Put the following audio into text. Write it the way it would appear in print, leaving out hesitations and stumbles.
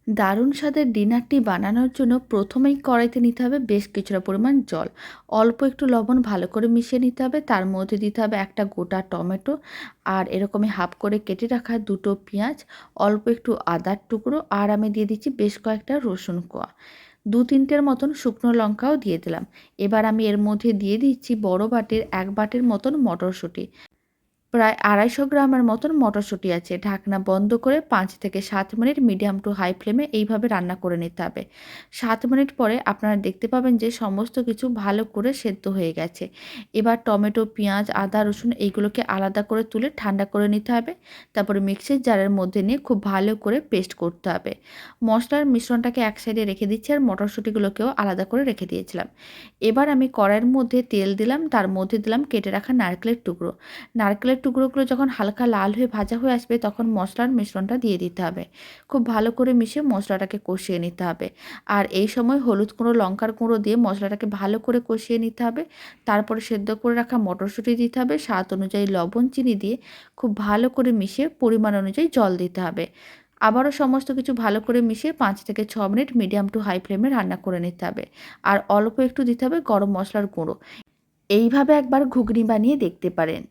দারুণ স্বাদের ডিনারটি বানানোর জন্য প্রথমেই কড়াইতে নিতে হবে বেশ কিছুটা পরিমাণ জল। অল্প একটু লবণ ভালো করে মিশিয়ে নিতে হবে। তার মধ্যে দিতে হবে একটা গোটা টমেটো, আর এরকমই হাফ করে কেটে রাখা দুটো পেঁয়াজ, অল্প একটু আদার টুকরো, আর আমি দিয়ে দিচ্ছি বেশ কয়েকটা রসুন কোয়া। ২-৩টের মতন শুকনো লঙ্কাও দিয়ে দিলাম। এবার আমি এর মধ্যে দিয়ে দিচ্ছি বড় বাটির ১ বাটির মতন মটরশুঁটি। প্রায় ২৫০ গ্রামের মতন মটরশুঁটি আছে। ঢাকনা বন্ধ করে ৫ থেকে ৭ মিনিট মিডিয়াম টু হাই ফ্লেমে এইভাবে রান্না করে নিতে হবে। ৭ মিনিট পরে আপনারা দেখতে পাবেন যে সমস্ত কিছু ভালো করে সেদ্ধ হয়ে গেছে। এবার টমেটো, পেঁয়াজ, আদা, রসুন এইগুলোকে আলাদা করে তুলে ঠান্ডা করে নিতে হবে। তারপরে মিক্সির জারের মধ্যে নিয়ে খুব ভালো করে পেস্ট করতে হবে। মশলার মিশ্রণটাকে এক সাইডে রেখে দিচ্ছি, আর মটরশুঁটিগুলোকেও আলাদা করে রেখে দিয়েছিলাম। এবার আমি কড়াইয়ের মধ্যে তেল দিলাম, তার মধ্যে দিলাম কেটে রাখা নারকেলের টুকরো। নারকেলের টুকরোগুলো যখন হালকা লাল হয়ে ভাজা হয়ে আসবে তখন মশলার মিশ্রণটা দিয়ে দিতে হবে। খুব ভালো করে মিশিয়ে মশলাটাকে কষিয়ে নিতে হবে। আর এই সময় হলুদ গুঁড়ো, লঙ্কার গুঁড়ো দিয়ে মশলাটাকে ভালো করে কষিয়ে নিতে হবে। তারপরে সেদ্ধ করে রাখা মটরশুঁটি দিতে হবে। স্বাদ অনুযায়ী লবণ, চিনি দিয়ে খুব ভালো করে মিশিয়ে পরিমাণ অনুযায়ী জল দিতে হবে। আবারও সমস্ত কিছু ভালো করে মিশিয়ে ৫ থেকে ৬ মিনিট মিডিয়াম টু হাই ফ্লেমে রান্না করে নিতে হবে। আর অল্প একটু দিতে হবে গরম মশলার গুঁড়ো। এইভাবে একবার ঘুগনি বানিয়ে দেখতে পারেন।